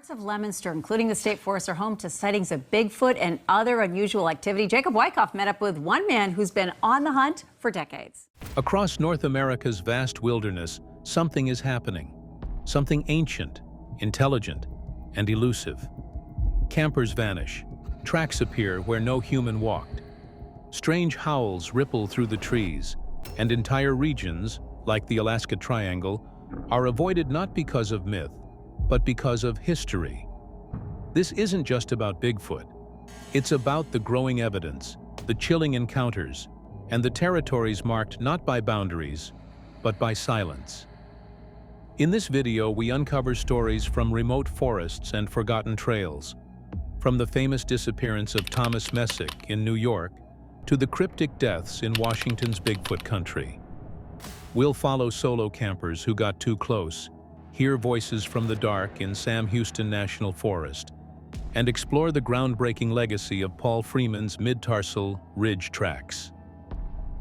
Parts of Leominster, including the state forest, are home to sightings of Bigfoot and other unusual activity. Jacob Wyckoff met up with one man who's been on the hunt for decades. Across North America's vast wilderness, something is happening. Something ancient, intelligent, and elusive. Campers vanish. Tracks appear where no human walked. Strange howls ripple through the trees, and entire regions, like the Alaska Triangle, are avoided not because of myth, but because of history. This isn't just about Bigfoot. It's about the growing evidence, the chilling encounters, and the territories marked not by boundaries, but by silence. In this video, we uncover stories from remote forests and forgotten trails, from the famous disappearance of Thomas Messick in New York to the cryptic deaths in Washington's Bigfoot country. We'll follow solo campers who got too close, hear voices from the dark in Sam Houston National Forest, and explore the groundbreaking legacy of Paul Freeman's mid-tarsal ridge tracks.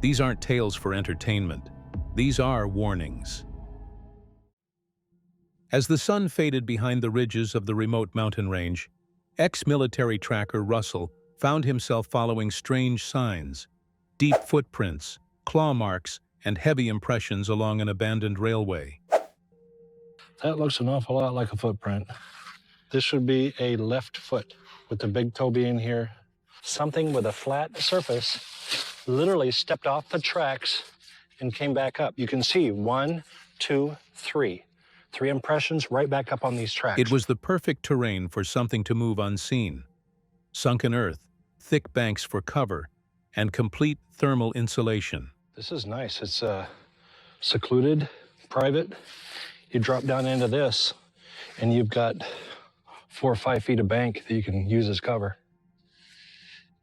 These aren't tales for entertainment. These are warnings. As the sun faded behind the ridges of the remote mountain range, ex-military tracker Russell found himself following strange signs, deep footprints, claw marks, and heavy impressions along an abandoned railway. That looks an awful lot like a footprint. This should be a left foot with the big toe being here. Something with a flat surface literally stepped off the tracks and came back up. You can see 1, 2, 3. 3 impressions right back up on these tracks. It was the perfect terrain for something to move unseen. Sunken earth, thick banks for cover, and complete thermal insulation. This is nice. It's secluded, private. You drop down into this, and you've got 4 or 5 feet of bank that you can use as cover.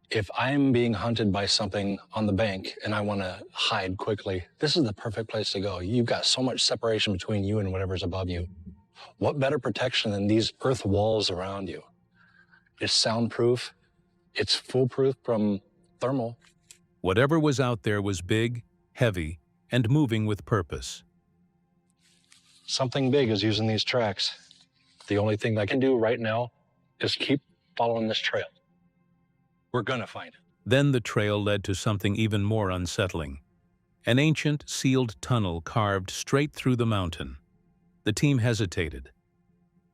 If I'm being hunted by something on the bank and I want to hide quickly, this is the perfect place to go. You've got so much separation between you and whatever's above you. What better protection than these earth walls around you? It's soundproof. It's foolproof from thermal. Whatever was out there was big, heavy, and moving with purpose. Something big is using these tracks. The only thing I can do right now is keep following this trail. We're gonna find it. Then the trail led to something even more unsettling. An ancient, sealed tunnel carved straight through the mountain. The team hesitated.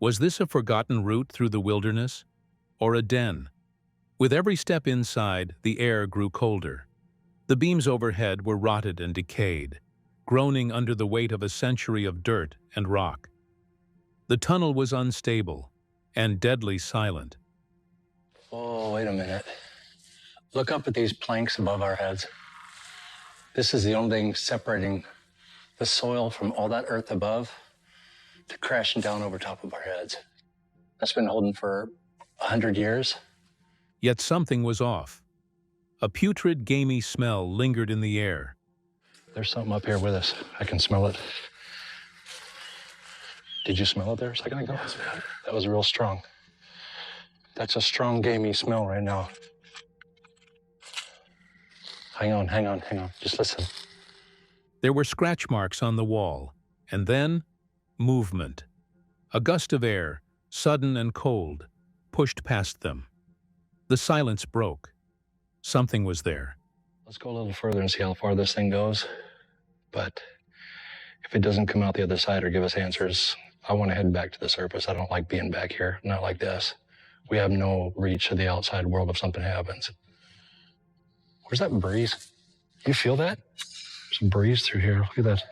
Was this a forgotten route through the wilderness? Or a den? With every step inside, the air grew colder. The beams overhead were rotted and decayed, groaning under the weight of a century of dirt and rock. The tunnel was unstable and deadly silent. Oh, wait a minute. Look up at these planks above our heads. This is the only thing separating the soil from all that earth above to crashing down over top of our heads. That's been holding for 100 years. Yet something was off. A putrid, gamey smell lingered in the air. There's something up here with us. I can smell it. Did you smell it there a second ago? That was real strong. That's a strong, gamey smell right now. Hang on. Just listen. There were scratch marks on the wall, and then movement. A gust of air, sudden and cold, pushed past them. The silence broke. Something was there. Let's go a little further and see how far this thing goes. But if it doesn't come out the other side or give us answers, I want to head back to the surface. I don't like being back here, not like this. We have no reach to the outside world if something happens. Where's that breeze? You feel that? There's a breeze through here. Look at that.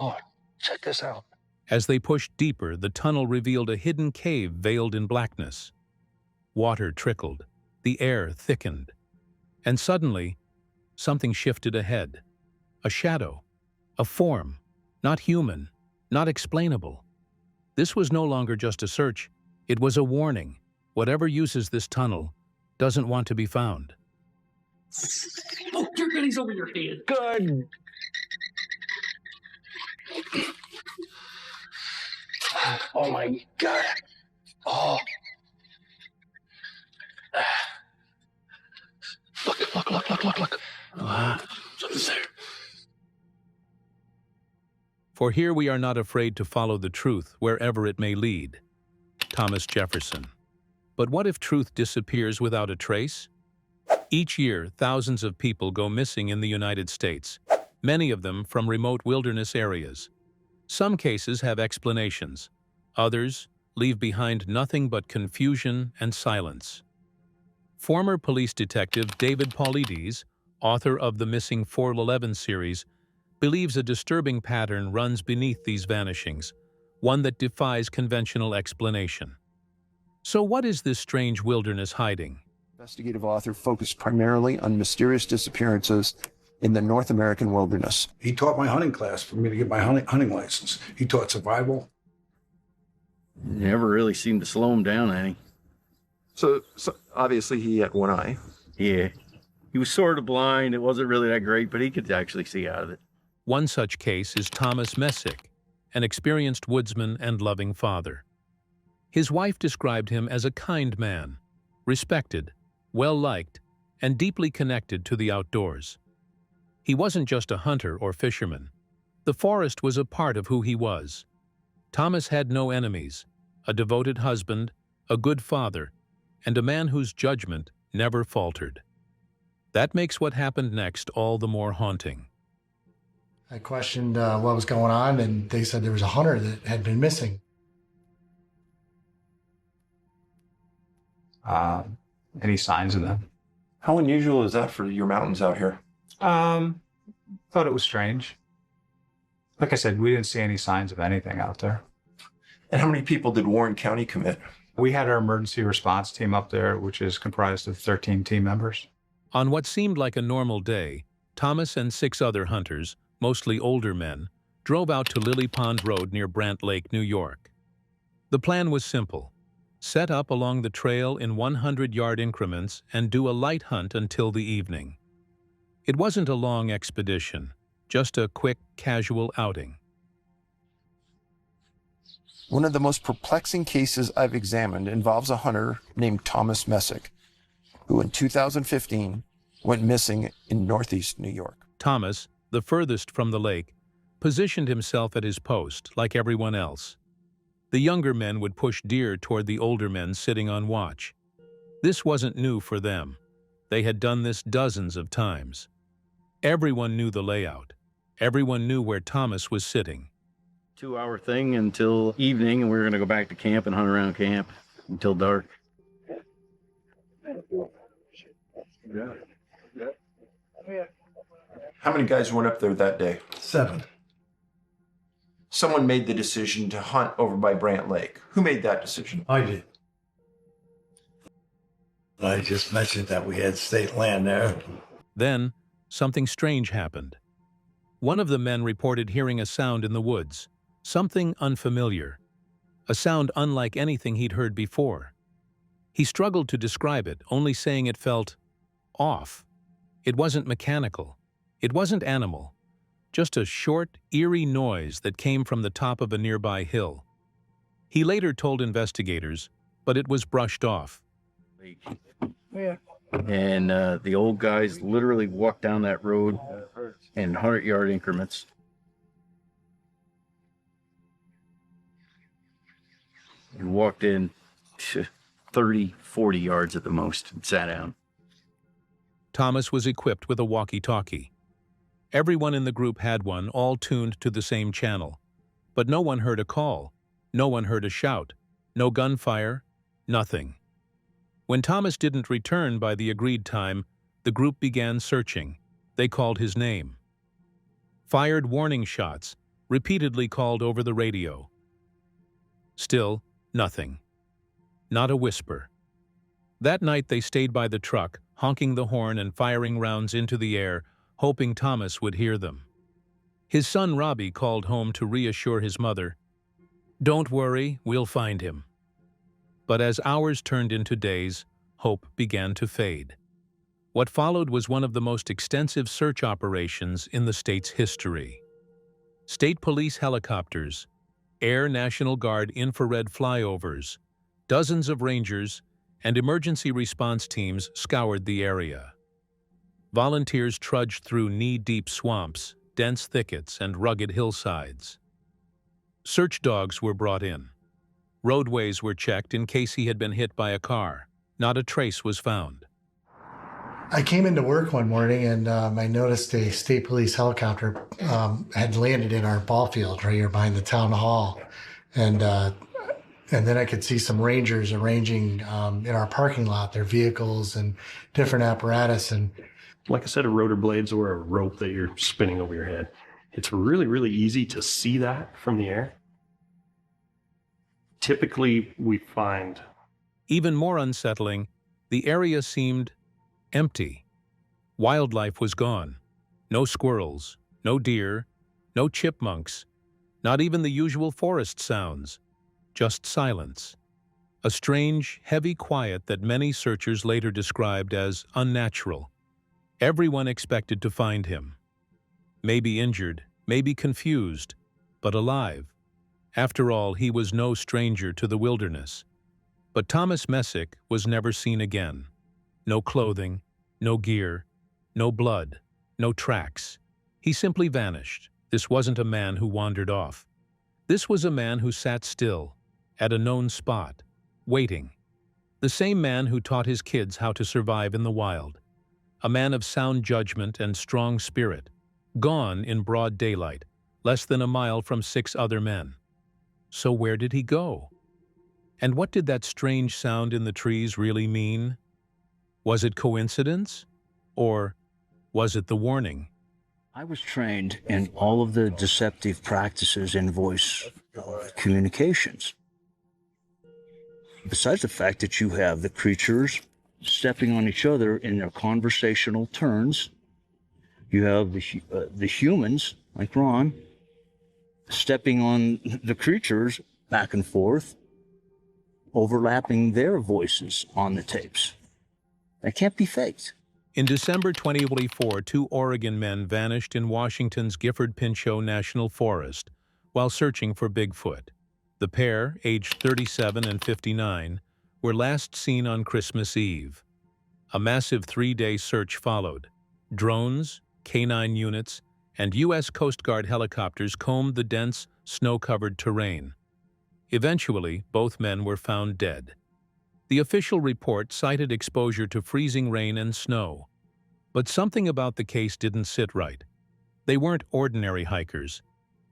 Oh, check this out. As they pushed deeper, the tunnel revealed a hidden cave veiled in blackness. Water trickled, the air thickened, and suddenly, something shifted ahead. A shadow, a form, not human, not explainable. This was no longer just a search, it was a warning. Whatever uses this tunnel doesn't want to be found. Oh, your goodie's over your head. Good. Oh my God. Oh. Look. For For here we are not afraid to follow the truth wherever it may lead. Thomas Jefferson. But what if truth disappears without a trace? Each year, thousands of people go missing in the United States, many of them from remote wilderness areas. Some cases have explanations. Others leave behind nothing but confusion and silence. Former police detective David Paulides, author of the Missing 411 series, believes a disturbing pattern runs beneath these vanishings, one that defies conventional explanation. So what is this strange wilderness hiding? Investigative author focused primarily on mysterious disappearances in the North American wilderness. He taught my hunting class for me to get my hunting license. He taught survival. Never really seemed to slow him down any. So obviously he had one eye. Yeah. He was sort of blind. It wasn't really that great, but he could actually see out of it. One such case is Thomas Messick, an experienced woodsman and loving father. His wife described him as a kind man, respected, well-liked, and deeply connected to the outdoors. He wasn't just a hunter or fisherman. The forest was a part of who he was. Thomas had no enemies, a devoted husband, a good father, and a man whose judgment never faltered. That makes what happened next all the more haunting. I questioned what was going on, and they said there was a hunter that had been missing. Any signs of them? How unusual is that for your mountains out here? Thought it was strange. Like I said, we didn't see any signs of anything out there. And how many people did Warren County commit? We had our emergency response team up there, which is comprised of 13 team members. On what seemed like a normal day, Thomas and 6 other hunters, mostly older men, drove out to Lily Pond Road near Brant Lake, New York. The plan was simple: set up along the trail in 100-yard increments and do a light hunt until the evening. It wasn't a long expedition, just a quick, casual outing. One of the most perplexing cases I've examined involves a hunter named Thomas Messick, who in 2015 went missing in northeast New York. Thomas, the furthest from the lake, positioned himself at his post like everyone else. The younger men would push deer toward the older men sitting on watch. This wasn't new for them. They had done this dozens of times. Everyone knew the layout. Everyone knew where Thomas was sitting. 2-hour thing until evening, and we were going to go back to camp and hunt around camp until dark. How many guys went up there that day? 7. Someone made the decision to hunt over by Brant Lake. Who made that decision? I did. I just mentioned that we had state land there. Then, something strange happened. One of the men reported hearing a sound in the woods, something unfamiliar, a sound unlike anything he'd heard before. He struggled to describe it, only saying it felt off. It wasn't mechanical. It wasn't animal. Just a short, eerie noise that came from the top of a nearby hill. He later told investigators, but it was brushed off. And the old guys literally walked down that road in 100-yard increments. We walked in 30, 40 yards at the most and sat down. Thomas was equipped with a walkie-talkie. Everyone in the group had one, all tuned to the same channel. But no one heard a call. No one heard a shout. No gunfire. Nothing. When Thomas didn't return by the agreed time, the group began searching. They called his name. Fired warning shots, repeatedly called over the radio. Still, nothing. Not a whisper. That night they stayed by the truck, honking the horn and firing rounds into the air, hoping Thomas would hear them. His son Robbie called home to reassure his mother, "Don't worry, we'll find him." But as hours turned into days, hope began to fade. What followed was one of the most extensive search operations in the state's history. State police helicopters, Air National Guard infrared flyovers, dozens of rangers, and emergency response teams scoured the area. Volunteers trudged through knee-deep swamps, dense thickets, and rugged hillsides. Search dogs were brought in. Roadways were checked in case he had been hit by a car. Not a trace was found. I came into work one morning and I noticed a state police helicopter had landed in our ball field right here behind the town hall. And then I could see some rangers arranging in our parking lot their vehicles and different apparatus. And like a set of rotor blades or a rope that you're spinning over your head. It's really, really easy to see that from the air. Typically, we find... Even more unsettling, the area seemed empty. Wildlife was gone. No squirrels, no deer, no chipmunks, not even the usual forest sounds. Just silence. A strange, heavy quiet that many searchers later described as unnatural. Everyone expected to find him. Maybe injured, maybe confused, but alive. After all, he was no stranger to the wilderness. But Thomas Messick was never seen again. No clothing, no gear, no blood, no tracks. He simply vanished. This wasn't a man who wandered off. This was a man who sat still, at a known spot, waiting. The same man who taught his kids how to survive in the wild. A man of sound judgment and strong spirit, gone in broad daylight, less than a mile from 6 other men. So where did he go? And what did that strange sound in the trees really mean? Was it coincidence? Or was it the warning? I was trained in all of the deceptive practices in voice communications. Besides the fact that you have the creatures stepping on each other in their conversational turns, you have the humans, like Ron, stepping on the creatures back and forth, overlapping their voices on the tapes. That can't be faked. In December 2024, 2 Oregon men vanished in Washington's Gifford-Pinchot National Forest while searching for Bigfoot. The pair, aged 37 and 59, were last seen on Christmas Eve. A massive 3-day search followed. Drones, canine units, and U.S. Coast Guard helicopters combed the dense, snow-covered terrain. Eventually, both men were found dead. The official report cited exposure to freezing rain and snow. But something about the case didn't sit right. They weren't ordinary hikers.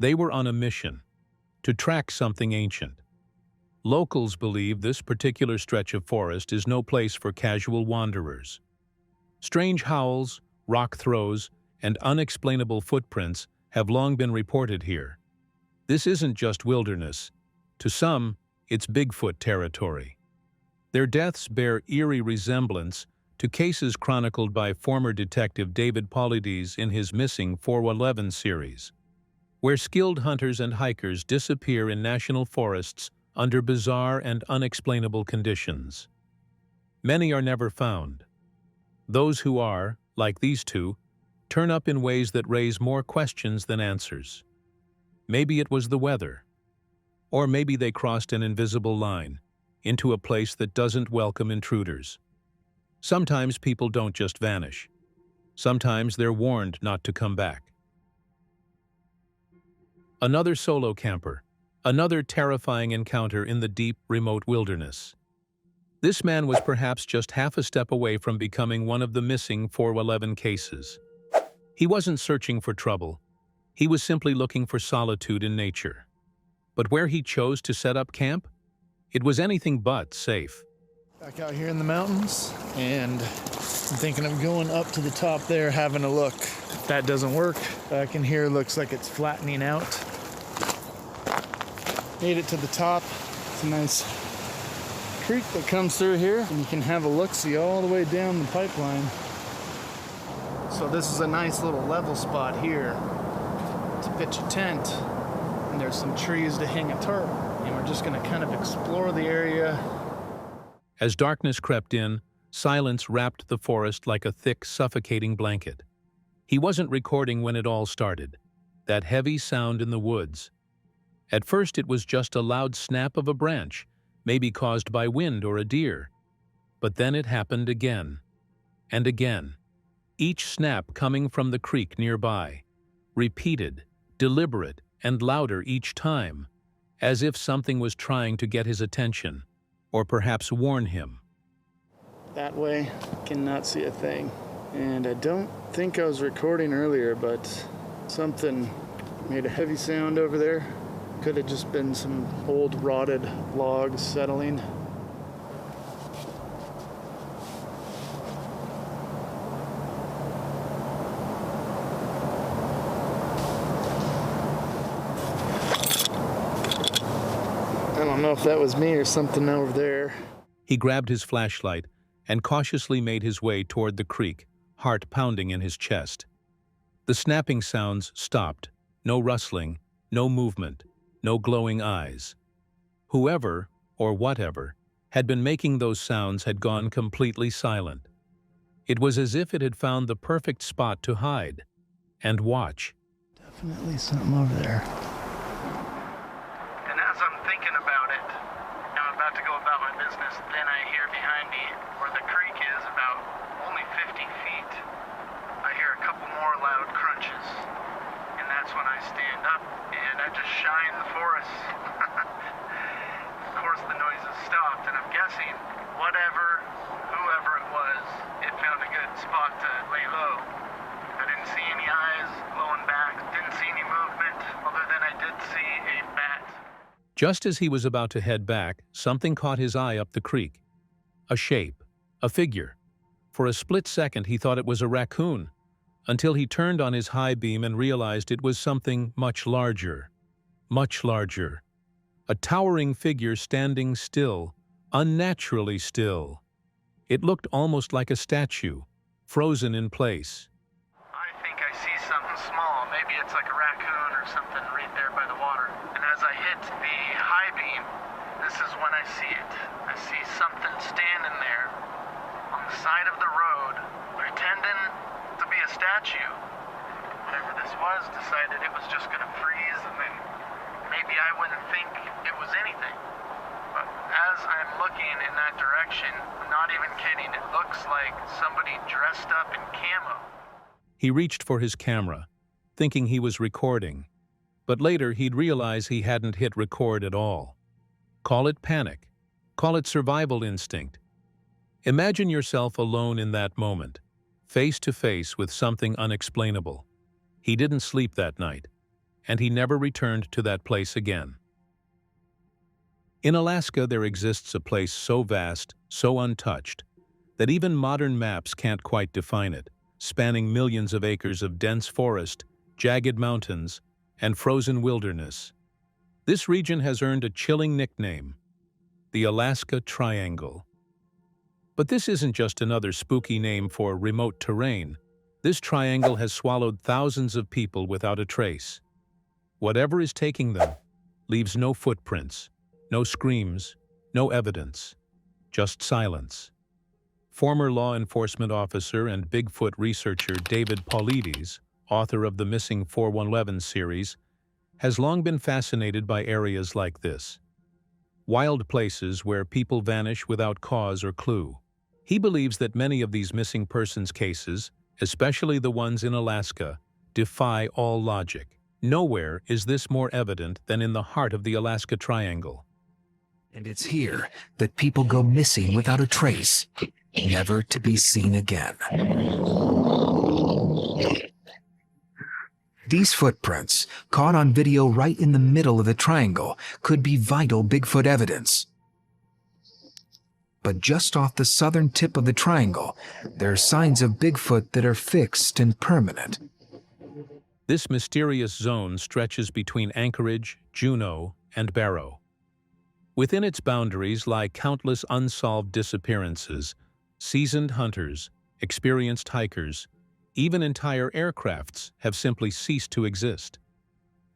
They were on a mission to track something ancient. Locals believe this particular stretch of forest is no place for casual wanderers. Strange howls, rock throws, and unexplainable footprints have long been reported here. This isn't just wilderness. To some, it's Bigfoot territory. Their deaths bear eerie resemblance to cases chronicled by former detective David Paulides in his Missing 411 series, where skilled hunters and hikers disappear in national forests under bizarre and unexplainable conditions. Many are never found. Those who are, like these two, turn up in ways that raise more questions than answers. Maybe it was the weather. Or maybe they crossed an invisible line into a place that doesn't welcome intruders. Sometimes people don't just vanish. Sometimes they're warned not to come back. Another solo camper, another terrifying encounter in the deep, remote wilderness. This man was perhaps just half a step away from becoming one of the missing 411 cases. He wasn't searching for trouble. He was simply looking for solitude in nature. But where he chose to set up camp, it was anything but safe. Back out here in the mountains, and I'm thinking of going up to the top there, having a look. If that doesn't work, back in here looks like it's flattening out. Made it to the top. It's a nice creek that comes through here, and you can have a look-see all the way down the pipeline. So this is a nice little level spot here to pitch a tent, and there's some trees to hang a tarp, and we're just gonna kind of explore the area. As darkness crept in, silence wrapped the forest like a thick, suffocating blanket. He wasn't recording when it all started, that heavy sound in the woods. At first it was just a loud snap of a branch, maybe caused by wind or a deer. But then it happened again, and again, each snap coming from the creek nearby, repeated, deliberate, and louder each time, as if something was trying to get his attention, or perhaps warn him. That way, cannot see a thing. And I don't think I was recording earlier, but something made a heavy sound over there. Could have just been some old rotted logs settling. I don't know if that was me or something over there. He grabbed his flashlight and cautiously made his way toward the creek, heart pounding in his chest. The snapping sounds stopped. No rustling, no movement, no glowing eyes. Whoever, or whatever, had been making those sounds had gone completely silent. It was as if it had found the perfect spot to hide and watch. Definitely something over there. And as I'm thinking about it, I'm about to go about my business, then I hear behind me where the creek is, about only 50 feet, I hear a couple more loud crunches. And that's when I stand up and I just shine the forest. Of course the noise has stopped, and I'm guessing whoever it was, it found a good spot to lay low. I didn't see any eyes glowing back, didn't see any movement, other than I did see a bat. Just as he was about to head back, something caught his eye up the creek. A shape, a figure. For a split second he thought it was a raccoon, until he turned on his high beam and realized it was something much larger. Much larger. A towering figure standing still, unnaturally still. It looked almost like a statue, frozen in place. I think I see something small. Maybe it's like a raccoon or something right there by the water. And as I hit the high beam, this is when I see it. I see something standing there on the side of the road, pretending to be a statue. Whatever this was decided it was just going to freeze, and then maybe I wouldn't think it was anything. But as I'm looking in that direction, I'm not even kidding, it looks like somebody dressed up in camo. He reached for his camera, thinking he was recording, but later he'd realize he hadn't hit record at all. Call it panic. Call it survival instinct. Imagine yourself alone in that moment, face to face with something unexplainable. He didn't sleep that night, and he never returned to that place again. In Alaska, there exists a place so vast, so untouched, that even modern maps can't quite define it, spanning millions of acres of dense forest, jagged mountains, and frozen wilderness. This region has earned a chilling nickname, the Alaska Triangle. But this isn't just another spooky name for remote terrain. This triangle has swallowed thousands of people without a trace. Whatever is taking them leaves no footprints, no screams, no evidence, just silence. Former law enforcement officer and Bigfoot researcher David Paulides, author of the Missing 4111 series, has long been fascinated by areas like this. Wild places where people vanish without cause or clue. He believes that many of these missing persons cases, especially the ones in Alaska, defy all logic. Nowhere is this more evident than in the heart of the Alaska Triangle. And it's here that people go missing without a trace, never to be seen again. These footprints, caught on video right in the middle of the triangle, could be vital Bigfoot evidence. But just off the southern tip of the triangle, there are signs of Bigfoot that are fixed and permanent. This mysterious zone stretches between Anchorage, Juneau, and Barrow. Within its boundaries lie countless unsolved disappearances, seasoned hunters, experienced hikers, even entire aircrafts have simply ceased to exist.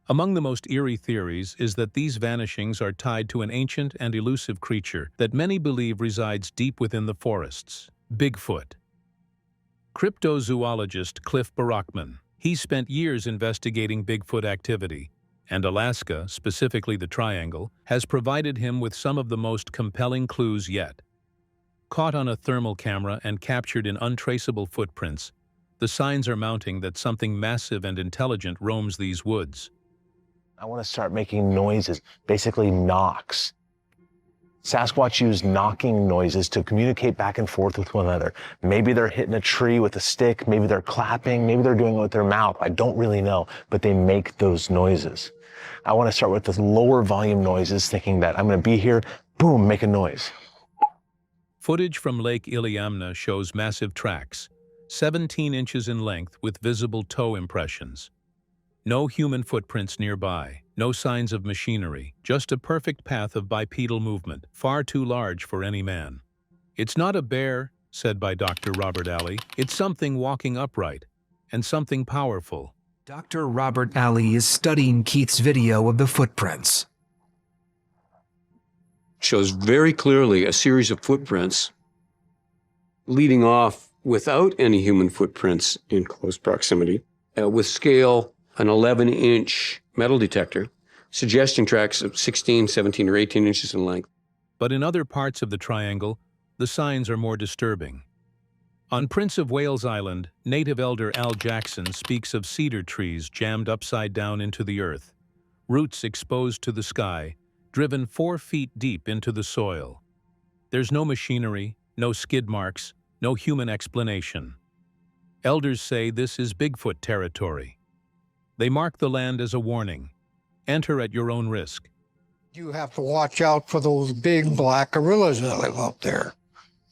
Among the most eerie theories is that these vanishings are tied to an ancient and elusive creature that many believe resides deep within the forests, Bigfoot. Cryptozoologist Cliff Barackman, he spent years investigating Bigfoot activity, and Alaska, specifically the Triangle, has provided him with some of the most compelling clues yet. Caught on a thermal camera and captured in untraceable footprints, the signs are mounting that something massive and intelligent roams these woods. I want to start making noises, basically knocks. Sasquatch use knocking noises to communicate back and forth with one another. Maybe they're hitting a tree with a stick, maybe they're clapping, maybe they're doing it with their mouth. I don't really know, but they make those noises. I want to start with the lower volume noises, thinking that I'm going to be here, boom, make a noise. Footage from Lake Iliamna shows massive tracks, 17 inches in length with visible toe impressions. No human footprints nearby, no signs of machinery, just a perfect path of bipedal movement, far too large for any man. It's not a bear, said by Dr. Robert Alley. It's something walking upright, and something powerful. Dr. Robert Alley is studying Keith's video of the footprints. Shows very clearly a series of footprints leading off without any human footprints in close proximity, with scale an 11-inch metal detector, suggesting tracks of 16, 17, or 18 inches in length. But in other parts of the triangle, the signs are more disturbing. On Prince of Wales Island, native elder Al Jackson speaks of cedar trees jammed upside down into the earth, roots exposed to the sky, driven 4 feet deep into the soil. There's no machinery, no skid marks, no human explanation. Elders say this is Bigfoot territory. They mark the land as a warning. Enter at your own risk. You have to watch out for those big black gorillas that live up there.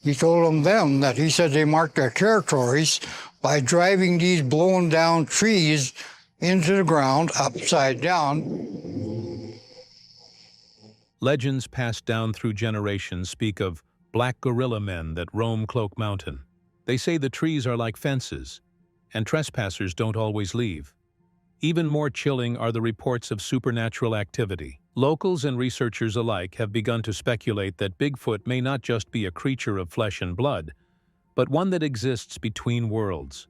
He told them that he said they marked their territories by driving these blown down trees into the ground upside down. Legends passed down through generations speak of black gorilla men that roam Cloak Mountain. They say the trees are like fences, and trespassers don't always leave. Even more chilling are the reports of supernatural activity. Locals and researchers alike have begun to speculate that Bigfoot may not just be a creature of flesh and blood, but one that exists between worlds.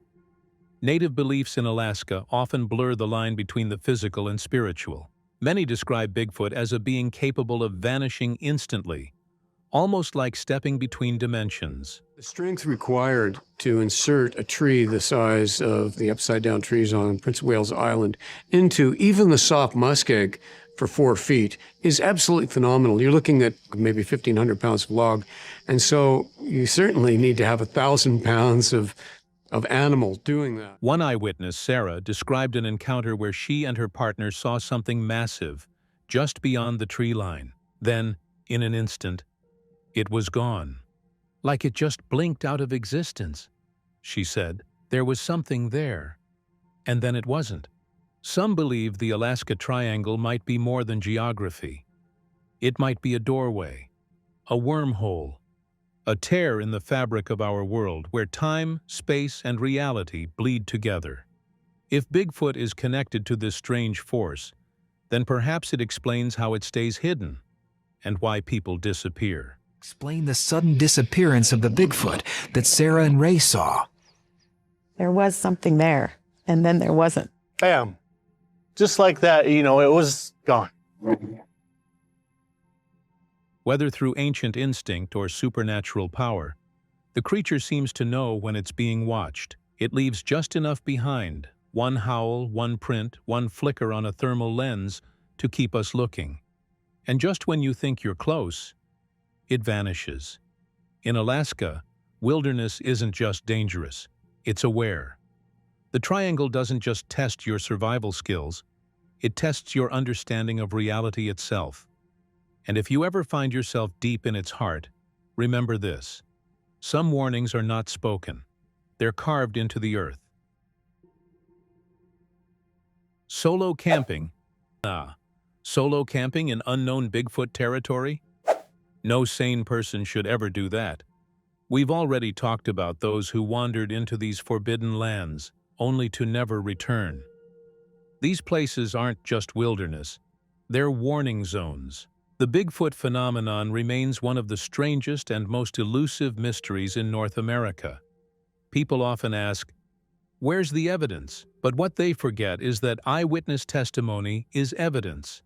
Native beliefs in Alaska often blur the line between the physical and spiritual. Many describe Bigfoot as a being capable of vanishing instantly, almost like stepping between dimensions. The strength required to insert a tree the size of the upside-down trees on Prince of Wales Island into even the soft muskeg for 4 feet is absolutely phenomenal. You're looking at maybe 1,500 pounds of log, and so you certainly need to have 1,000 pounds of animal doing that. One eyewitness, Sarah, described an encounter where she and her partner saw something massive just beyond the tree line. Then, in an instant, it was gone. Like it just blinked out of existence. She said, there was something there. And then it wasn't. Some believe the Alaska Triangle might be more than geography. It might be a doorway, a wormhole, a tear in the fabric of our world where time, space, and reality bleed together. If Bigfoot is connected to this strange force, then perhaps it explains how it stays hidden and why people disappear. Explain the sudden disappearance of the Bigfoot that Sarah and Ray saw. There was something there, and then there wasn't. Bam. Just like that, it was gone. Whether through ancient instinct or supernatural power, the creature seems to know when it's being watched. It leaves just enough behind, one howl, one print, one flicker on a thermal lens to keep us looking. And just when you think you're close, it vanishes. In Alaska, wilderness isn't just dangerous, it's aware. The triangle doesn't just test your survival skills, it tests your understanding of reality itself. And if you ever find yourself deep in its heart, remember this. Some warnings are not spoken. They're carved into the earth. Solo camping? Solo camping in unknown Bigfoot territory? No sane person should ever do that. We've already talked about those who wandered into these forbidden lands, only to never return. These places aren't just wilderness, they're warning zones. The Bigfoot phenomenon remains one of the strangest and most elusive mysteries in North America. People often ask, where's the evidence? But what they forget is that eyewitness testimony is evidence,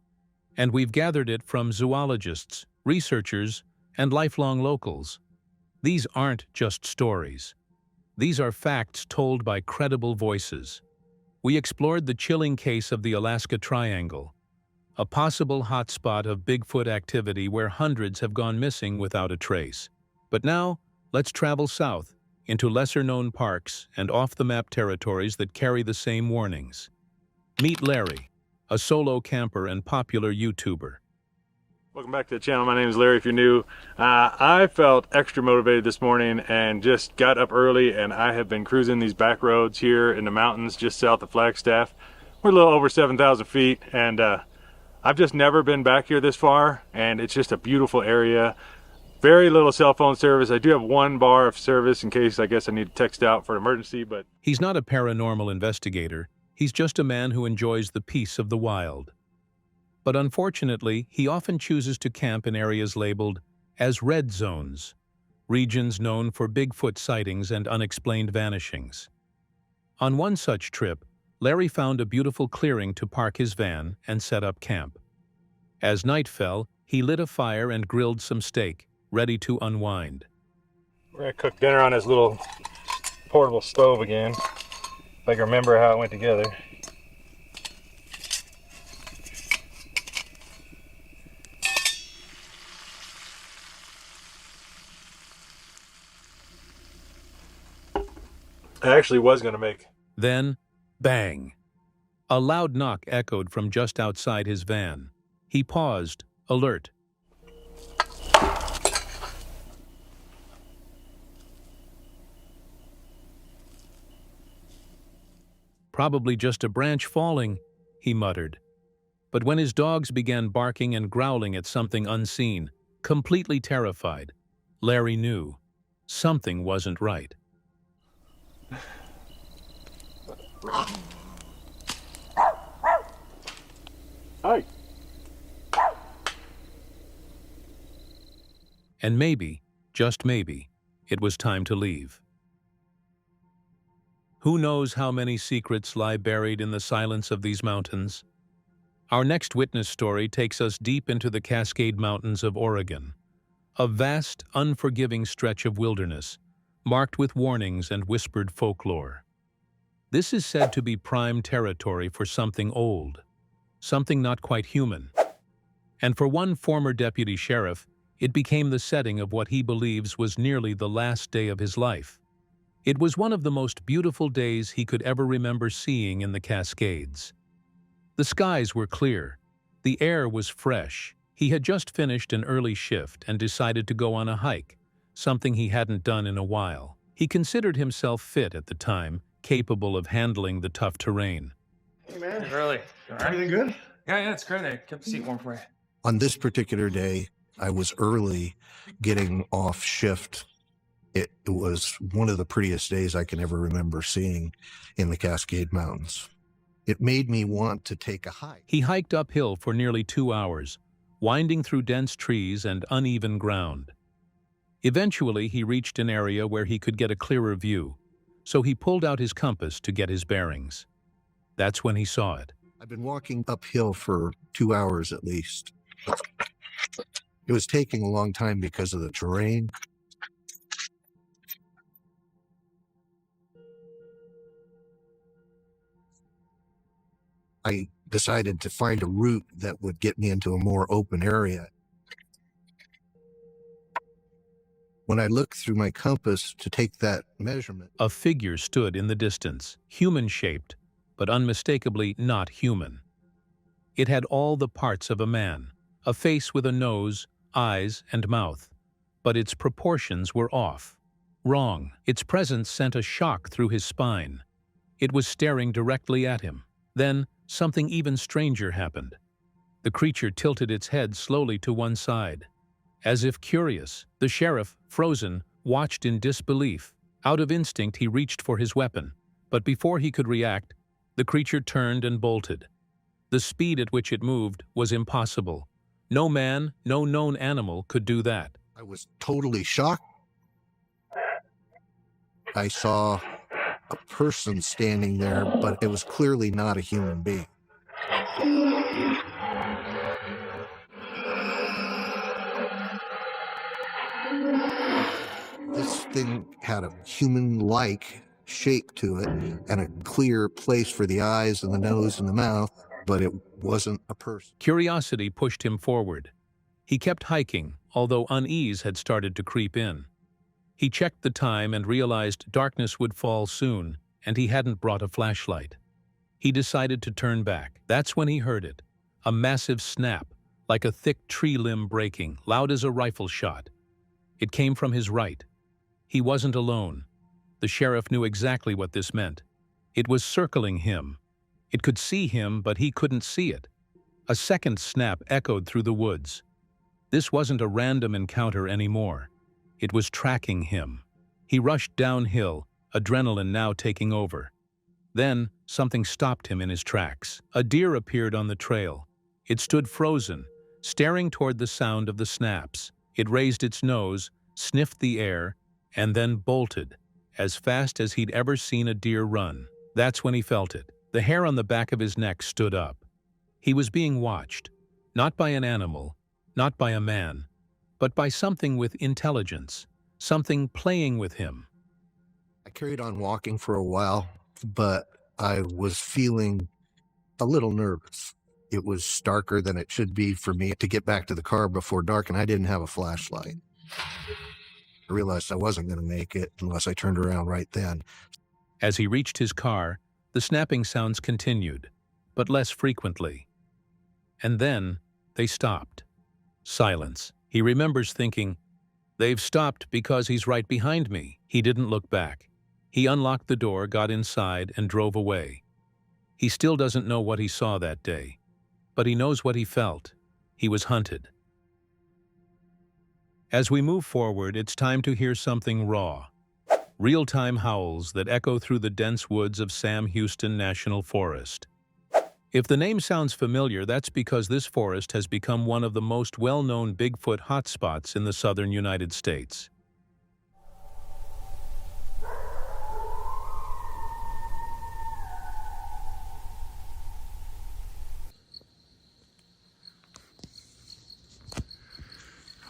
and we've gathered it from zoologists, researchers, and lifelong locals. These aren't just stories. These are facts told by credible voices. We explored the chilling case of the Alaska Triangle, a possible hotspot of Bigfoot activity where hundreds have gone missing without a trace. But now, let's travel south, into lesser-known parks and off-the-map territories that carry the same warnings. Meet Larry, a solo camper and popular YouTuber. Welcome back to the channel. My name is Larry if you're new. I felt extra motivated this morning and just got up early, and I have been cruising these back roads here in the mountains just south of Flagstaff. We're a little over 7,000 feet, and I've just never been back here this far, and it's just a beautiful area. Very little cell phone service. I do have one bar of service in case I guess I need to text out for an emergency, but... He's not a paranormal investigator. He's just a man who enjoys the peace of the wild. But unfortunately, he often chooses to camp in areas labeled as red zones, regions known for Bigfoot sightings and unexplained vanishings. On one such trip, Larry found a beautiful clearing to park his van and set up camp. As night fell, he lit a fire and grilled some steak, ready to unwind. We're gonna cook dinner on this little portable stove again, if I can remember how it went together. I actually was gonna make. Then, bang! A loud knock echoed from just outside his van. He paused, alert. Probably just a branch falling, he muttered. But when his dogs began barking and growling at something unseen, completely terrified, Larry knew something wasn't right. Hi. And maybe, just maybe, it was time to leave. Who knows how many secrets lie buried in the silence of these mountains? Our next witness story takes us deep into the Cascade Mountains of Oregon, a vast, unforgiving stretch of wilderness, marked with warnings and whispered folklore. This is said to be prime territory for something old, something not quite human. And for one former deputy sheriff, it became the setting of what he believes was nearly the last day of his life. It was one of the most beautiful days he could ever remember seeing in the Cascades. The skies were clear. The air was fresh. He had just finished an early shift and decided to go on a hike, something he hadn't done in a while. He considered himself fit at the time, capable of handling the tough terrain. Hey man, early. Everything good? Yeah, it's great. I kept the seat warm for you. On this particular day, I was early getting off shift. It was one of the prettiest days I can ever remember seeing in the Cascade Mountains. It made me want to take a hike. He hiked uphill for nearly 2 hours, winding through dense trees and uneven ground. Eventually, he reached an area where he could get a clearer view, so he pulled out his compass to get his bearings. That's when he saw it. I've been walking uphill for 2 hours at least. It was taking a long time because of the terrain. I decided to find a route that would get me into a more open area. When I looked through my compass to take that measurement, a figure stood in the distance, human-shaped, but unmistakably not human. It had all the parts of a man, a face with a nose, eyes, and mouth, but its proportions were off, wrong. Its presence sent a shock through his spine. It was staring directly at him. Then, something even stranger happened. The creature tilted its head slowly to one side. As if curious, the sheriff, frozen, watched in disbelief. Out of instinct, he reached for his weapon, but before he could react, the creature turned and bolted. The speed at which it moved was impossible. No man, no known animal could do that. I was totally shocked. I saw a person standing there, but it was clearly not a human being. This thing had a human-like shape to it and a clear place for the eyes and the nose and the mouth. but it wasn't a person. Curiosity pushed him forward. He kept hiking, although unease had started to creep in. He checked the time and realized darkness would fall soon, and he hadn't brought a flashlight. He decided to turn back. That's when he heard it. A massive snap, like a thick tree limb breaking, loud as a rifle shot. It came from his right. He wasn't alone. The sheriff knew exactly what this meant. It was circling him. It could see him, but he couldn't see it. A second snap echoed through the woods. This wasn't a random encounter anymore. It was tracking him. He rushed downhill, adrenaline now taking over. Then, something stopped him in his tracks. A deer appeared on the trail. It stood frozen, staring toward the sound of the snaps. It raised its nose, sniffed the air, and then bolted, as fast as he'd ever seen a deer run. That's when he felt it. The hair on the back of his neck stood up. He was being watched, not by an animal, not by a man, but by something with intelligence, something playing with him. I carried on walking for a while, but I was feeling a little nervous. It was darker than it should be for me to get back to the car before dark, and I didn't have a flashlight. I realized I wasn't going to make it unless I turned around right then. As he reached his car, the snapping sounds continued, but less frequently. And then they stopped. Silence. He remembers thinking, "They've stopped because he's right behind me." He didn't look back. He unlocked the door, got inside, and drove away. He still doesn't know what he saw that day, but he knows what he felt. He was hunted. As we move forward, it's time to hear something raw. Real-time howls that echo through the dense woods of Sam Houston National Forest. If the name sounds familiar, that's because this forest has become one of the most well-known Bigfoot hotspots in the southern United States.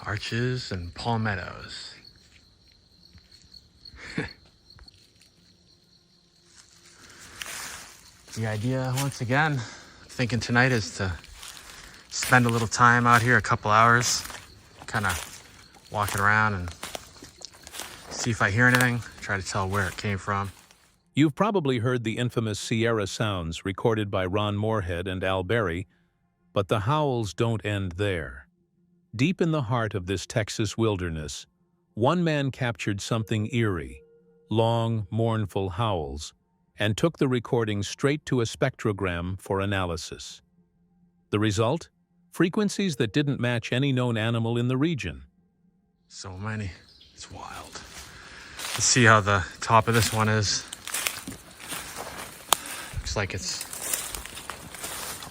Arches and palmettos. The idea, once again, thinking tonight is to spend a little time out here, a couple hours, kind of walking around and see if I hear anything, try to tell where it came from. You've probably heard the infamous Sierra sounds recorded by Ron Moorhead and Al Berry, but the howls don't end there. Deep in the heart of this Texas wilderness, one man captured something eerie, long, mournful howls, and took the recording straight to a spectrogram for analysis. The result? Frequencies that didn't match any known animal in the region. So many. It's wild. Let's see how the top of this one is. Looks like it's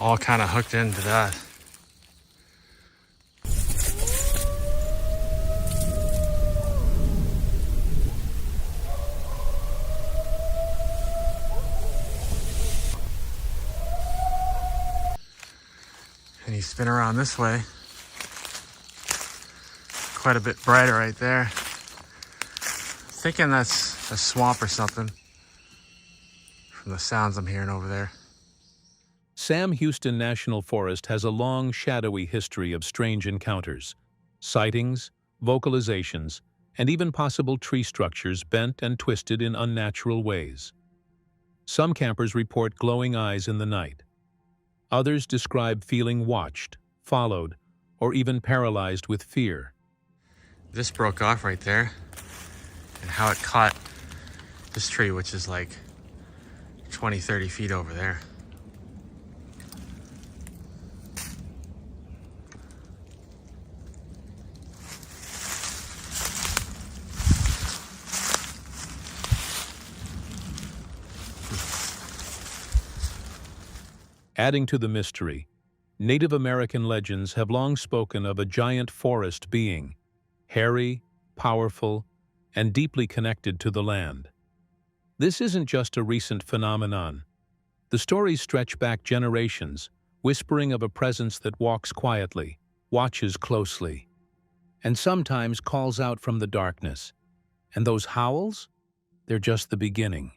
all kind of hooked into that. And you spin around this way, quite a bit brighter right there. Thinking that's a swamp or something from the sounds I'm hearing over there. Sam Houston National Forest has a long, shadowy history of strange encounters, sightings, vocalizations, and even possible tree structures bent and twisted in unnatural ways. Some campers report glowing eyes in the night. Others describe feeling watched, followed, or even paralyzed with fear. This broke off right there, and how it caught this tree, which is like 20, 30 feet over there. Adding to the mystery, Native American legends have long spoken of a giant forest being, hairy, powerful, and deeply connected to the land. This isn't just a recent phenomenon. The stories stretch back generations, whispering of a presence that walks quietly, watches closely, and sometimes calls out from the darkness. And those howls? They're just the beginning.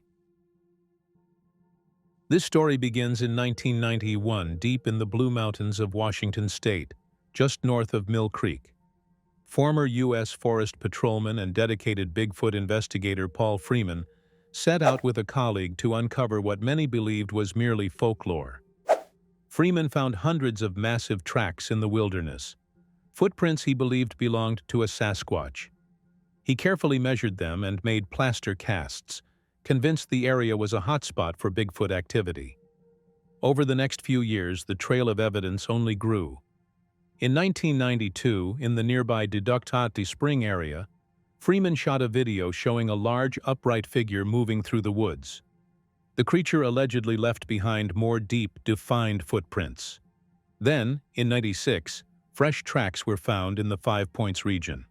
This story begins in 1991, deep in the Blue Mountains of Washington state, just north of Mill Creek. Former U.S. Forest Patrolman and dedicated Bigfoot investigator Paul Freeman set out with a colleague to uncover what many believed was merely folklore. Freeman found hundreds of massive tracks in the wilderness, footprints he believed belonged to a Sasquatch. He carefully measured them and made plaster casts, convinced the area was a hotspot for Bigfoot activity. Over the next few years, the trail of evidence only grew. In 1992, in the nearby Deductati Spring area, Freeman shot a video showing a large, upright figure moving through the woods. The creature allegedly left behind more deep, defined footprints. Then, in '96, fresh tracks were found in the Five Points region.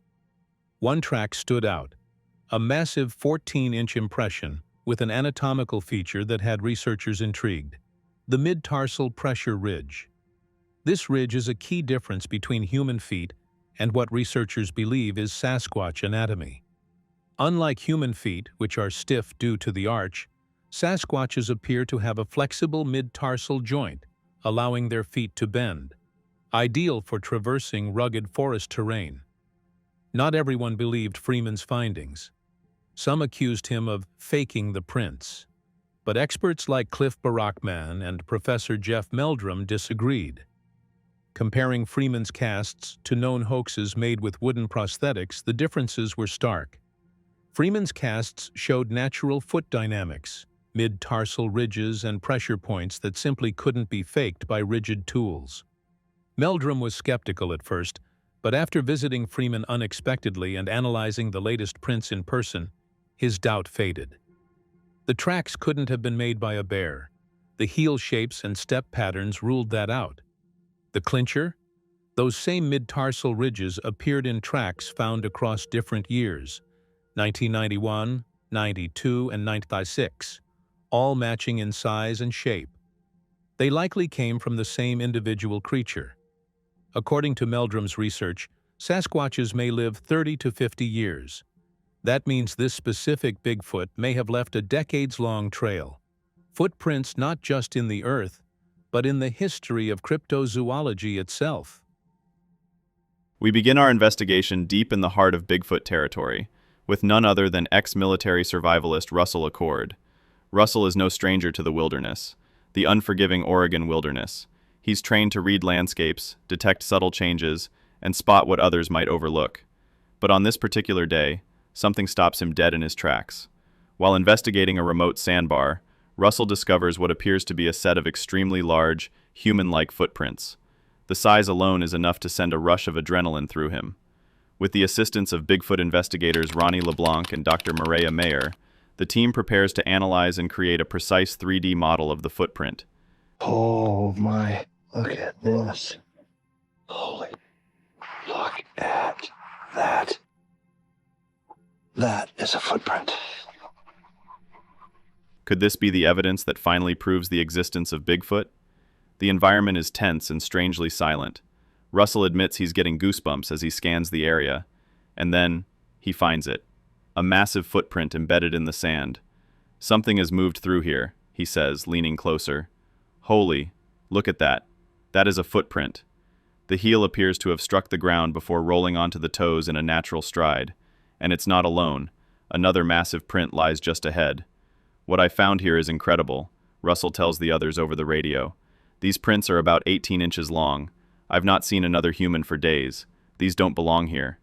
One track stood out, a massive 14-inch impression with an anatomical feature that had researchers intrigued: the mid-tarsal pressure ridge. This ridge is a key difference between human feet and what researchers believe is Sasquatch anatomy. Unlike human feet, which are stiff due to the arch, Sasquatches appear to have a flexible mid-tarsal joint, allowing their feet to bend, ideal for traversing rugged forest terrain. Not everyone believed Freeman's findings. Some accused him of faking the prints, but experts like Cliff Barackman and Professor Jeff Meldrum disagreed. Comparing Freeman's casts to known hoaxes made with wooden prosthetics, the differences were stark. Freeman's casts showed natural foot dynamics, mid-tarsal ridges and pressure points that simply couldn't be faked by rigid tools. Meldrum was skeptical at first, but after visiting Freeman unexpectedly and analyzing the latest prints in person, his doubt faded. The tracks couldn't have been made by a bear. The heel shapes and step patterns ruled that out. The clincher? Those same mid-tarsal ridges appeared in tracks found across different years, 1991, 92, and 96, all matching in size and shape. They likely came from the same individual creature. According to Meldrum's research, Sasquatches may live 30 to 50 years. That means this specific Bigfoot may have left a decades-long trail. Footprints not just in the earth, but in the history of cryptozoology itself. We begin our investigation deep in the heart of Bigfoot territory, with none other than ex-military survivalist Russell Accord. Russell is no stranger to the wilderness, the unforgiving Oregon wilderness. He's trained to read landscapes, detect subtle changes, and spot what others might overlook. But on this particular day, something stops him dead in his tracks. While investigating a remote sandbar, Russell discovers what appears to be a set of extremely large, human-like footprints. The size alone is enough to send a rush of adrenaline through him. With the assistance of Bigfoot investigators Ronnie LeBlanc and Dr. Mireya Mayer, the team prepares to analyze and create a precise 3D model of the footprint. Oh my, look at this. Holy, look at that. That is a footprint. Could this be the evidence that finally proves the existence of Bigfoot? The environment is tense and strangely silent. Russell admits he's getting goosebumps as he scans the area, and then he finds it. A massive footprint embedded in the sand. Something has moved through here, he says, leaning closer. Holy, look at that. That is a footprint. The heel appears to have struck the ground before rolling onto the toes in a natural stride. And it's not alone. Another massive print lies just ahead. What I found here is incredible, Russell tells the others over the radio. These prints are about 18 inches long. I've not seen another human for days. These don't belong here.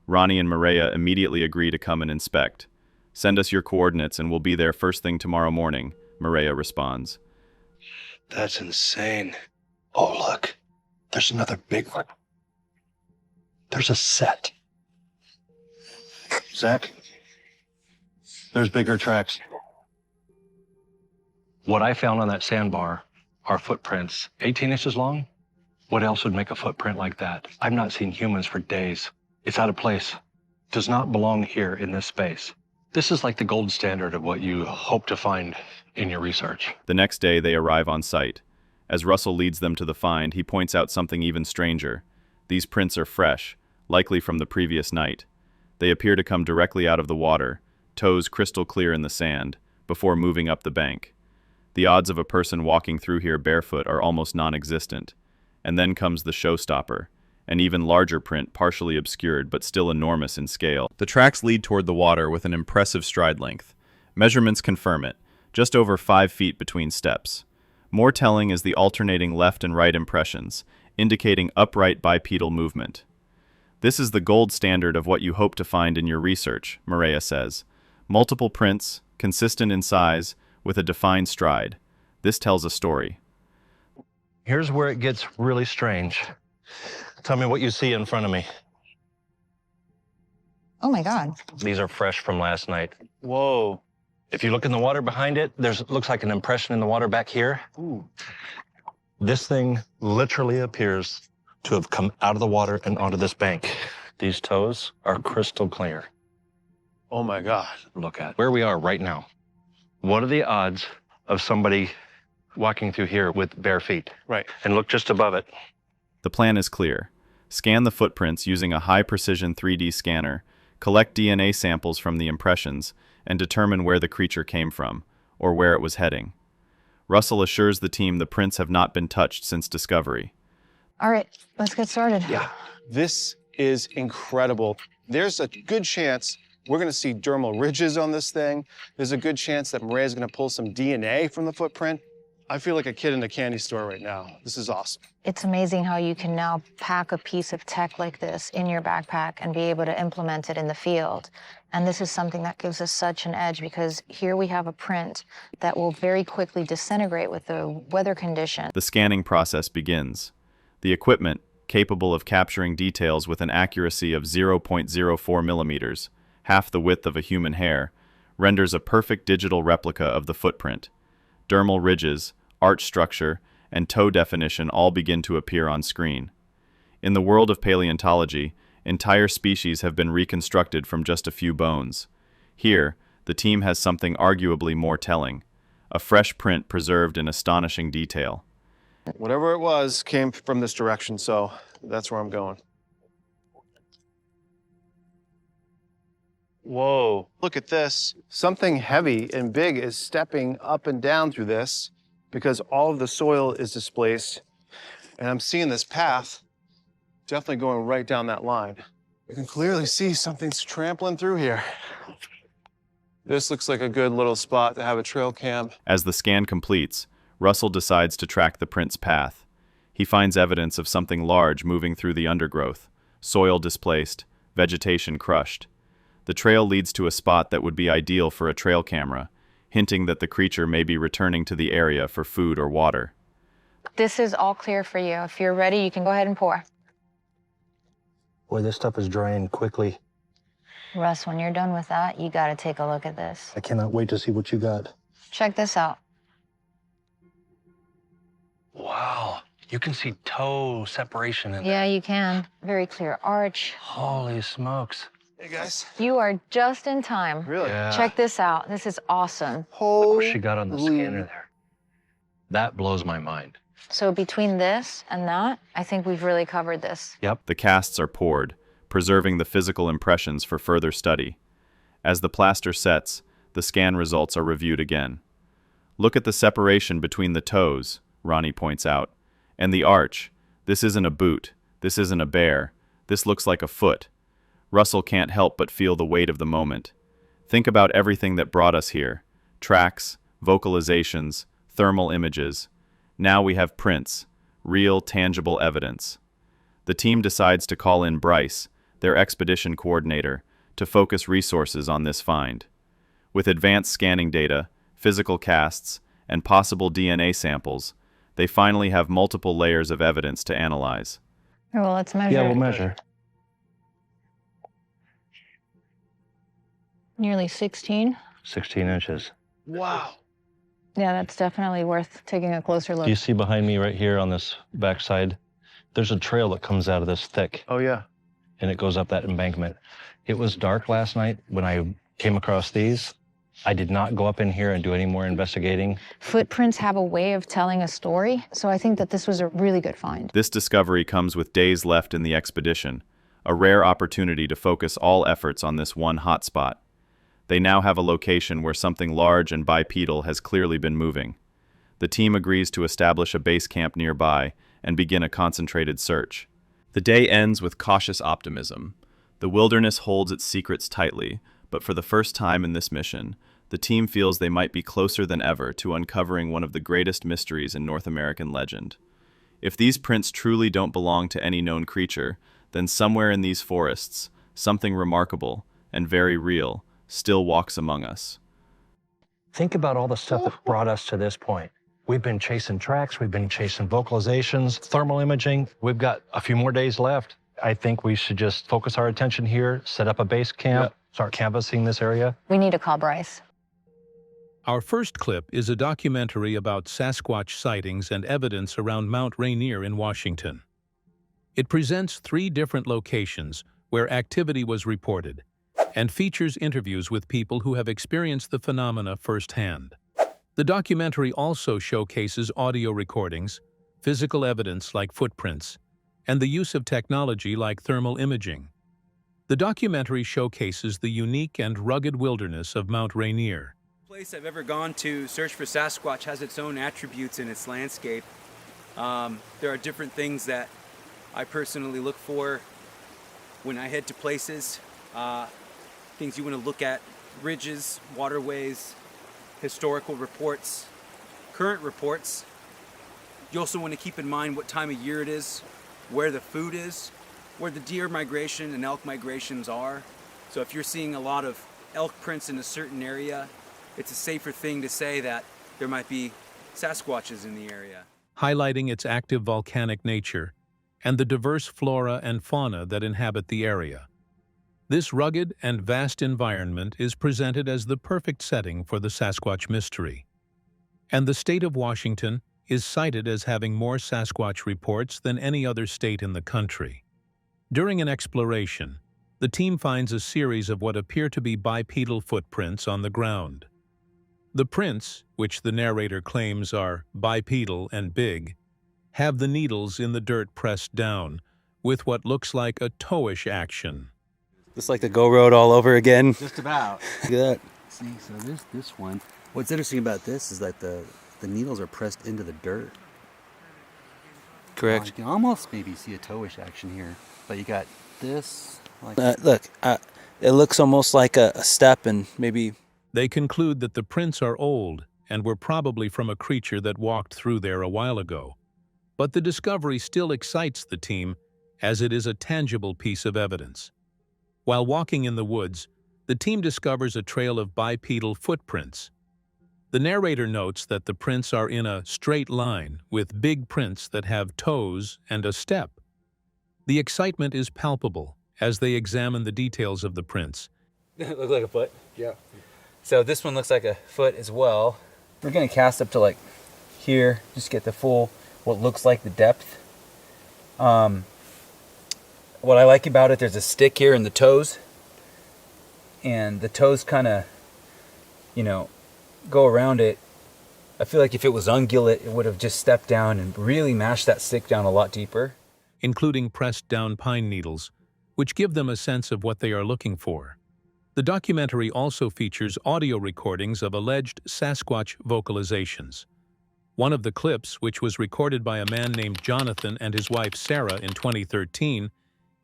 Ronnie and Mireya immediately agree to come and inspect. Send us your coordinates and we'll be there first thing tomorrow morning, Mireya responds. That's insane. Oh, look. There's another big one. There's a set. Zach, there's bigger tracks. What I found on that sandbar are footprints 18 inches long. What else would make a footprint like that? I've not seen humans for days. It's out of place. Does not belong here in this space. This is like the gold standard of what you hope to find in your research. The next day they arrive on site. As Russell leads them to the find, he points out something even stranger. These prints are fresh, likely from the previous night. They appear to come directly out of the water, toes crystal clear in the sand, before moving up the bank. The odds of a person walking through here barefoot are almost non-existent. And then comes the showstopper, an even larger print partially obscured but still enormous in scale. The tracks lead toward the water with an impressive stride length. Measurements confirm it, just over 5 feet between steps. More telling is the alternating left and right impressions, indicating upright bipedal movement. This is the gold standard of what you hope to find in your research, Maria says. Multiple prints, consistent in size, with a defined stride. This tells a story. Here's where it gets really strange. Tell me what you see in front of me. Oh my God. These are fresh from last night. Whoa. If you look in the water behind it, looks like an impression in the water back here. Ooh. This thing literally appears to have come out of the water and onto this bank. These toes are crystal clear. Oh my God. Look at where we are right now. What are the odds of somebody walking through here with bare feet? Right. And look just above it. The plan is clear. Scan the footprints using a high-precision 3D scanner, collect DNA samples from the impressions, and determine where the creature came from, or where it was heading. Russell assures the team the prints have not been touched since discovery. All right, let's get started. Yeah. This is incredible. There's a good chance we're going to see dermal ridges on this thing. There's a good chance that Maria's going to pull some DNA from the footprint. I feel like a kid in a candy store right now. This is awesome. It's amazing how you can now pack a piece of tech like this in your backpack and be able to implement it in the field. And this is something that gives us such an edge because here we have a print that will very quickly disintegrate with the weather condition. The scanning process begins. The equipment, capable of capturing details with an accuracy of 0.04 millimeters, half the width of a human hair, renders a perfect digital replica of the footprint. Dermal ridges, arch structure, and toe definition all begin to appear on screen. In the world of paleontology, entire species have been reconstructed from just a few bones. Here, the team has something arguably more telling, a fresh print preserved in astonishing detail. Whatever it was came from this direction, so that's where I'm going. Whoa, look at this. Something heavy and big is stepping up and down through this because all of the soil is displaced. And I'm seeing this path definitely going right down that line. You can clearly see something's trampling through here. This looks like a good little spot to have a trail cam. As the scan completes, Russell decides to track the print's path. He finds evidence of something large moving through the undergrowth, soil displaced, vegetation crushed. The trail leads to a spot that would be ideal for a trail camera, hinting that the creature may be returning to the area for food or water. This is all clear for you. If you're ready, you can go ahead and pour. Boy, this stuff is drying quickly. Russ, when you're done with that, you got to take a look at this. I cannot wait to see what you got. Check this out. Wow, you can see toe separation in Yeah, you can. Very clear arch. Holy smokes. Hey, guys. You are just in time. Really? Yeah. Check this out. This is awesome. What she got on the scanner there. That blows my mind. So between this and that, I think we've really covered this. Yep. The casts are poured, preserving the physical impressions for further study. As the plaster sets, the scan results are reviewed again. Look at the separation between the toes, Ronnie points out, and the arch. This isn't a boot. This isn't a bear. This looks like a foot. Russell can't help but feel the weight of the moment. Think about everything that brought us here. Tracks, vocalizations, thermal images. Now we have prints, real, tangible evidence. The team decides to call in Bryce, their expedition coordinator, to focus resources on this find. With advanced scanning data, physical casts, and possible DNA samples, they finally have multiple layers of evidence to analyze. Well, let's measure. Yeah, we'll measure. Nearly 16. 16 inches. Wow. Yeah, that's definitely worth taking a closer look. Do you see behind me right here on this backside? There's a trail that comes out of this thick. Oh, yeah. And it goes up that embankment. It was dark last night when I came across these. I did not go up in here and do any more investigating. Footprints have a way of telling a story, so I think that this was a really good find. This discovery comes with days left in the expedition, a rare opportunity to focus all efforts on this one hotspot. They now have a location where something large and bipedal has clearly been moving. The team agrees to establish a base camp nearby and begin a concentrated search. The day ends with cautious optimism. The wilderness holds its secrets tightly, but for the first time in this mission, the team feels they might be closer than ever to uncovering one of the greatest mysteries in North American legend. If these prints truly don't belong to any known creature, then somewhere in these forests, something remarkable and very real still walks among us. Think about all the stuff that brought us to this point. We've been chasing tracks, we've been chasing vocalizations, thermal imaging. We've got a few more days left. I think we should just focus our attention here, set up a base camp, start canvassing this area. We need to call Bryce. Our first clip is a documentary about Sasquatch sightings and evidence around Mount Rainier in Washington. It presents 3 different locations where activity was reported and features interviews with people who have experienced the phenomena firsthand. The documentary also showcases audio recordings, physical evidence like footprints, and the use of technology like thermal imaging. The documentary showcases the unique and rugged wilderness of Mount Rainier. The place I've ever gone to search for Sasquatch has its own attributes in its landscape. There are different things that I personally look for when I head to places. Things you want to look at: ridges, waterways, historical reports, current reports. You also want to keep in mind what time of year it is, where the food is, where the deer migration and elk migrations are. So if you're seeing a lot of elk prints in a certain area, it's a safer thing to say that there might be Sasquatches in the area. Highlighting its active volcanic nature and the diverse flora and fauna that inhabit the area. This rugged and vast environment is presented as the perfect setting for the Sasquatch mystery. And the state of Washington is cited as having more Sasquatch reports than any other state in the country. During an exploration, the team finds a series of what appear to be bipedal footprints on the ground. The prints, which the narrator claims are bipedal and big, have the needles in the dirt pressed down, with what looks like a toe-ish action. Just like the Go Road all over again. Just about. Look at that. See, so there's this one. What's interesting about this is that the needles are pressed into the dirt. Correct. You can almost maybe see a toe-ish action here, but you got this. Like Look, it looks almost like a step, and maybe... They conclude that the prints are old and were probably from a creature that walked through there a while ago. But the discovery still excites the team, as it is a tangible piece of evidence. While walking in the woods, the team discovers a trail of bipedal footprints. The narrator notes that the prints are in a straight line, with big prints that have toes and a step. The excitement is palpable as they examine the details of the prints. It looks like a foot? Yeah. So this one looks like a foot as well. We're going to cast up to like here, just get the full, what looks like the depth. What I like about it, there's a stick here in the toes. And the toes kind of, go around it. I feel like if it was ungulate, it would have just stepped down and really mashed that stick down a lot deeper. Including pressed down pine needles, which give them a sense of what they are looking for. The documentary also features audio recordings of alleged Sasquatch vocalizations. One of the clips, which was recorded by a man named Jonathan and his wife Sarah in 2013,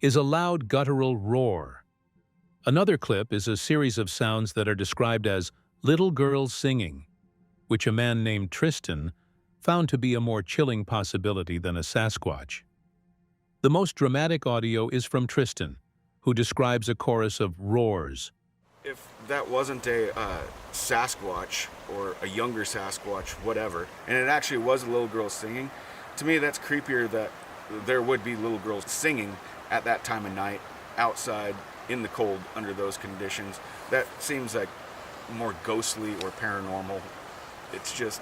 is a loud guttural roar. Another clip is a series of sounds that are described as little girls singing, which a man named Tristan found to be a more chilling possibility than a Sasquatch. The most dramatic audio is from Tristan, who describes a chorus of roars. If that wasn't a Sasquatch or a younger Sasquatch, whatever, and it actually was a little girl singing, to me that's creepier that there would be little girls singing at that time of night, outside, in the cold, under those conditions. That seems like more ghostly or paranormal. It's just,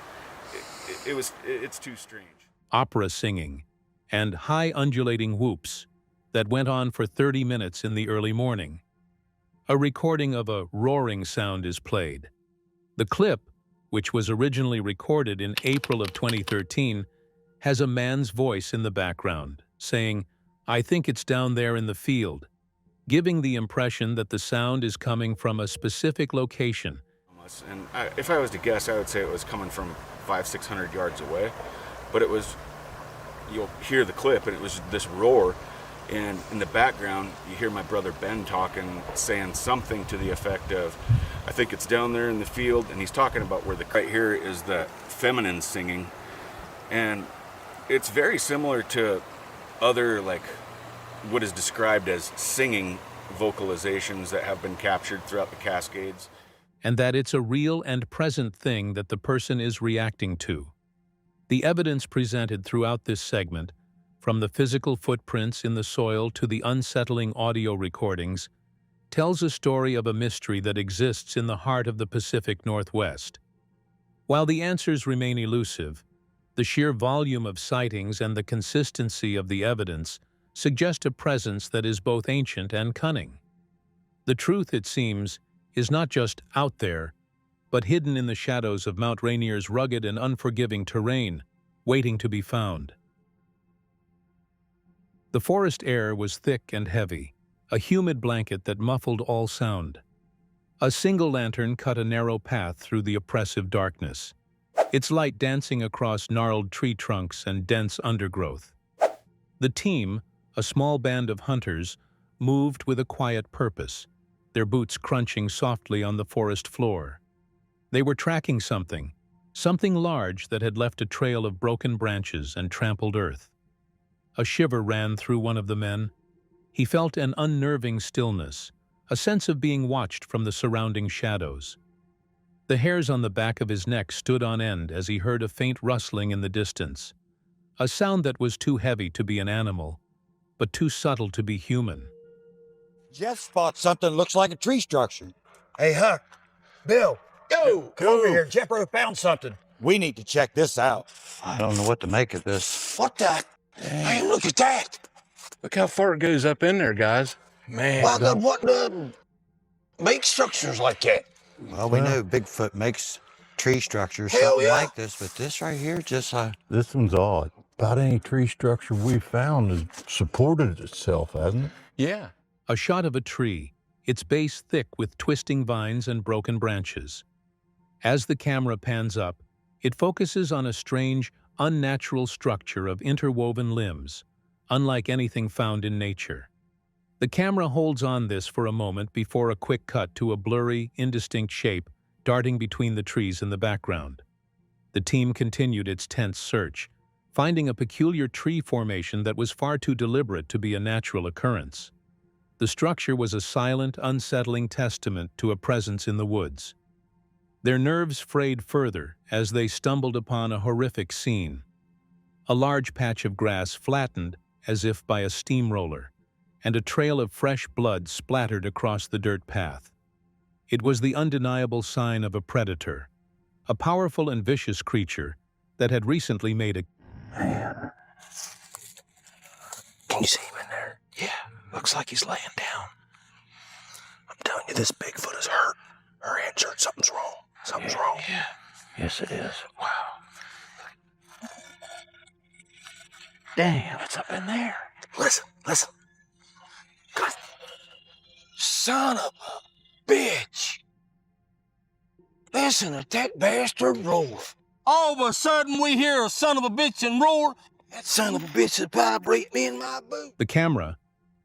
it's too strange. Opera singing and high undulating whoops that went on for 30 minutes in the early morning. A recording of a roaring sound is played. The clip, which was originally recorded in April of 2013, has a man's voice in the background, saying, "I think it's down there in the field," giving the impression that the sound is coming from a specific location And if I was to guess, I would say it was coming from 500-600 yards away. But it was, you'll hear the clip, and it was this roar. And in the background, you hear my brother Ben talking, saying something to the effect of, I think it's down there in the field. And he's talking about where right here is the feminine singing. And it's very similar to other, like, what is described as singing vocalizations that have been captured throughout the Cascades. And that it's a real and present thing that the person is reacting to. The evidence presented throughout this segment, from the physical footprints in the soil to the unsettling audio recordings, tells a story of a mystery that exists in the heart of the Pacific Northwest. While the answers remain elusive, the sheer volume of sightings and the consistency of the evidence suggest a presence that is both ancient and cunning. The truth, it seems, is not just out there, but hidden in the shadows of Mount Rainier's rugged and unforgiving terrain, waiting to be found. The forest air was thick and heavy, a humid blanket that muffled all sound. A single lantern cut a narrow path through the oppressive darkness, its light dancing across gnarled tree trunks and dense undergrowth. The team, a small band of hunters, moved with a quiet purpose, their boots crunching softly on the forest floor. They were tracking something large that had left a trail of broken branches and trampled earth. A shiver ran through one of the men. He felt an unnerving stillness, a sense of being watched from the surrounding shadows. The hairs on the back of his neck stood on end as he heard a faint rustling in the distance, a sound that was too heavy to be an animal, but too subtle to be human. Jeff spots something looks like a tree structure. Hey, Huck, Bill, come over here. Jeffro found something. We need to check this out. I don't know what to make of this. What the? Hey, look at that. Look how far it goes up in there, guys. Man, what make structures like that? Well, we know Bigfoot makes tree structures, Hell something yeah. like this, but this right here just This one's odd. About any tree structure we've found has supported itself, hasn't it? Yeah. A shot of a tree, its base thick with twisting vines and broken branches. As the camera pans up, it focuses on a strange, unnatural structure of interwoven limbs, unlike anything found in nature. The camera holds on this for a moment before a quick cut to a blurry, indistinct shape darting between the trees in the background. The team continued its tense search, finding a peculiar tree formation that was far too deliberate to be a natural occurrence. The structure was a silent, unsettling testament to a presence in the woods. Their nerves frayed further as they stumbled upon a horrific scene. A large patch of grass flattened as if by a steamroller, and a trail of fresh blood splattered across the dirt path. It was the undeniable sign of a predator, a powerful and vicious creature that had recently made a... Man. Can you see him in there? Yeah, looks like he's laying down. I'm telling you, this Bigfoot is hurt. Her hand's hurt. Something's wrong. Something's wrong. Yeah. Yes, it is. Wow. Damn, it's up in there. Listen. God. Son of a bitch. Listen to that bastard roar. All of a sudden we hear a son of a bitch and roar. That son of a bitch is vibrating me in my boot. The camera,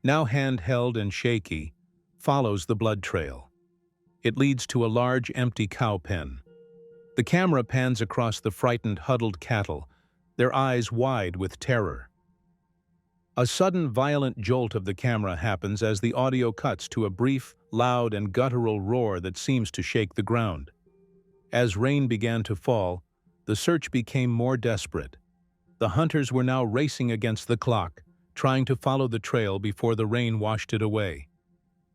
now handheld and shaky, follows the blood trail. It leads to a large, empty cow pen. The camera pans across the frightened, huddled cattle, their eyes wide with terror. A sudden, violent jolt of the camera happens as the audio cuts to a brief, loud, and guttural roar that seems to shake the ground. As rain began to fall, the search became more desperate. The hunters were now racing against the clock, trying to follow the trail before the rain washed it away.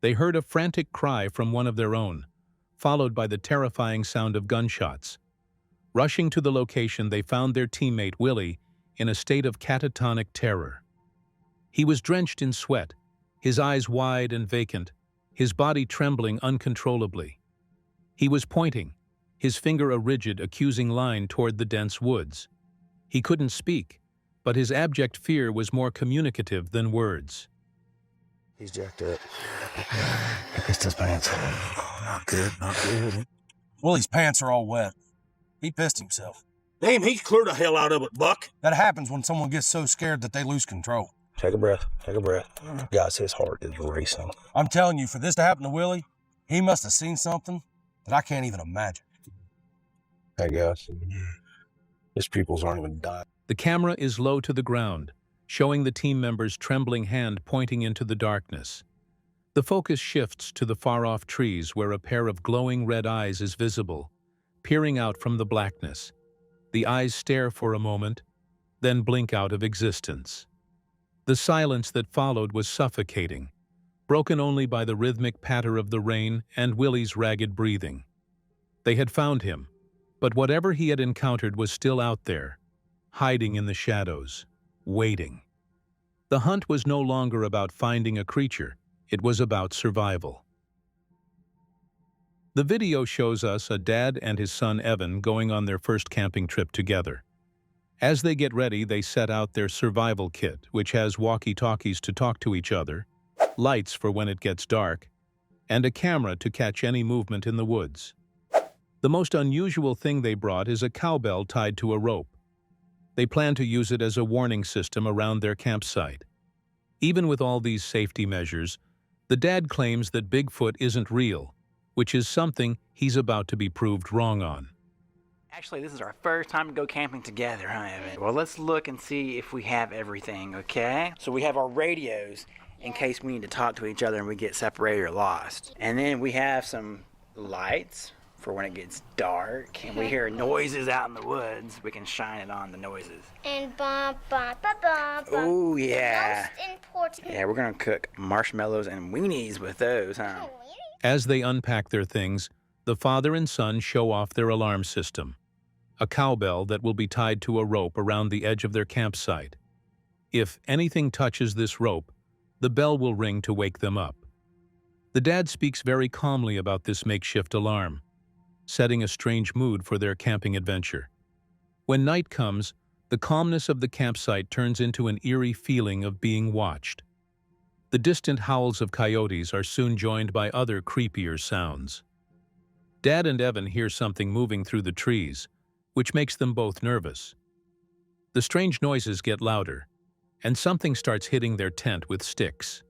They heard a frantic cry from one of their own, followed by the terrifying sound of gunshots. Rushing to the location, they found their teammate Willie in a state of catatonic terror. He was drenched in sweat, his eyes wide and vacant, his body trembling uncontrollably. He was pointing, his finger a rigid, accusing line toward the dense woods. He couldn't speak, but his abject fear was more communicative than words. He's jacked up. He pissed his pants. Not good, not good. Willie's pants are all wet. He pissed himself. Damn, he's clear the hell out of it, Buck. That happens when someone gets so scared that they lose control. Take a breath. Take a breath. Guys, his heart is racing. I'm telling you, for this to happen to Willie, he must have seen something that I can't even imagine. Hey, guys. His pupils aren't even dying. The camera is low to the ground, showing the team member's trembling hand pointing into the darkness. The focus shifts to the far-off trees where a pair of glowing red eyes is visible, peering out from the blackness. The eyes stare for a moment, then blink out of existence. The silence that followed was suffocating, broken only by the rhythmic patter of the rain and Willie's ragged breathing. They had found him, but whatever he had encountered was still out there, hiding in the shadows, waiting. The hunt was no longer about finding a creature, it was about survival. The video shows us a dad and his son Evan going on their first camping trip together. As they get ready, they set out their survival kit, which has walkie-talkies to talk to each other, lights for when it gets dark, and a camera to catch any movement in the woods. The most unusual thing they brought is a cowbell tied to a rope. They plan to use it as a warning system around their campsite. Even with all these safety measures, the dad claims that Bigfoot isn't real, which is something he's about to be proved wrong on. Actually, this is our first time to go camping together, huh, Evan? Well, let's look and see if we have everything, okay? So we have our radios in case we need to talk to each other and we get separated or lost. And then we have some lights for when it gets dark and we hear noises out in the woods, we can shine it on the noises. And bum, bum, bum, bum, bum. Oh, yeah. Most important. Yeah, we're gonna cook marshmallows and weenies with those, huh? As they unpack their things, the father and son show off their alarm system, a cowbell that will be tied to a rope around the edge of their campsite. If anything touches this rope, the bell will ring to wake them up. The dad speaks very calmly about this makeshift alarm, setting a strange mood for their camping adventure. When night comes, the calmness of the campsite turns into an eerie feeling of being watched. The distant howls of coyotes are soon joined by other creepier sounds. Dad and Evan hear something moving through the trees, which makes them both nervous. The strange noises get louder, and something starts hitting their tent with sticks.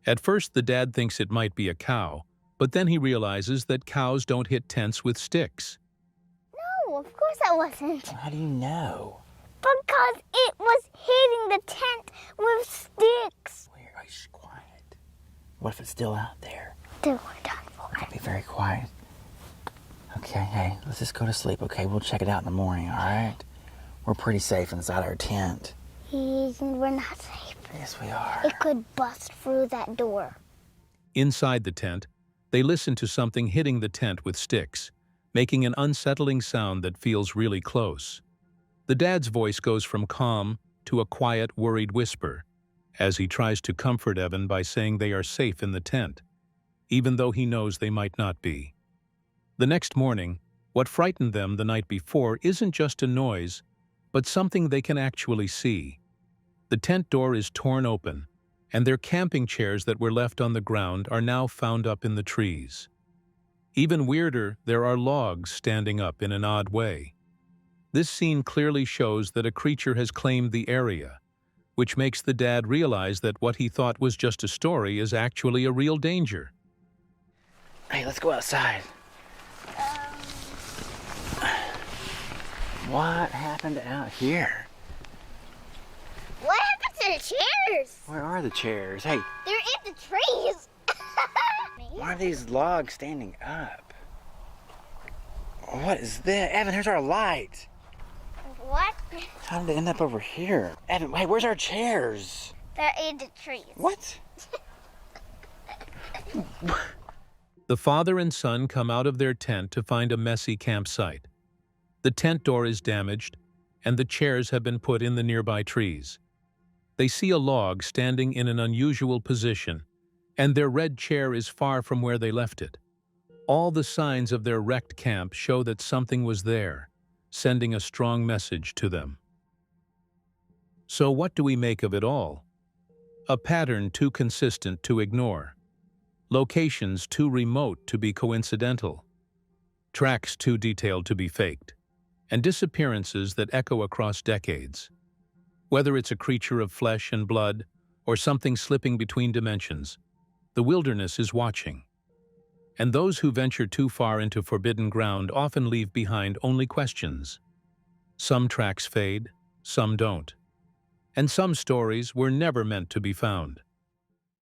At first, the dad thinks it might be a cow, but then he realizes that cows don't hit tents with sticks. No, of course I wasn't. How do you know? Because it was hitting the tent with sticks. Wait, quiet. What if it's still out there? Then we're done for. Okay, be very quiet. Okay, hey, let's just go to sleep, okay? We'll check it out in the morning, all right? We're pretty safe inside our tent. We're not safe. Yes, we are. It could bust through that door. Inside the tent, they listen to something hitting the tent with sticks, making an unsettling sound that feels really close. The dad's voice goes from calm to a quiet, worried whisper, as he tries to comfort Evan by saying they are safe in the tent, even though he knows they might not be. The next morning, what frightened them the night before isn't just a noise, but something they can actually see. The tent door is torn open, and their camping chairs that were left on the ground are now found up in the trees. Even weirder, there are logs standing up in an odd way. This scene clearly shows that a creature has claimed the area, which makes the dad realize that what he thought was just a story is actually a real danger. Hey, let's go outside. What happened out here? What happened to the chairs? Where are the chairs? Hey, They're in the trees. why are these logs standing up? What is this? Evan, here's our light. What? How did they end up over here? Evan, hey, where's our chairs? They're in the trees. What? The father and son come out of their tent to find a messy campsite. The tent door is damaged, and the chairs have been put in the nearby trees. They see a log standing in an unusual position, and their red chair is far from where they left it. All the signs of their wrecked camp show that something was there, sending a strong message to them. So what do we make of it all? A pattern too consistent to ignore. Locations too remote to be coincidental. tracks too detailed to be faked, and disappearances that echo across decades. Whether it's a creature of flesh and blood or something slipping between dimensions, the wilderness is watching. And those who venture too far into forbidden ground often leave behind only questions. Some tracks fade, some don't. And some stories were never meant to be found.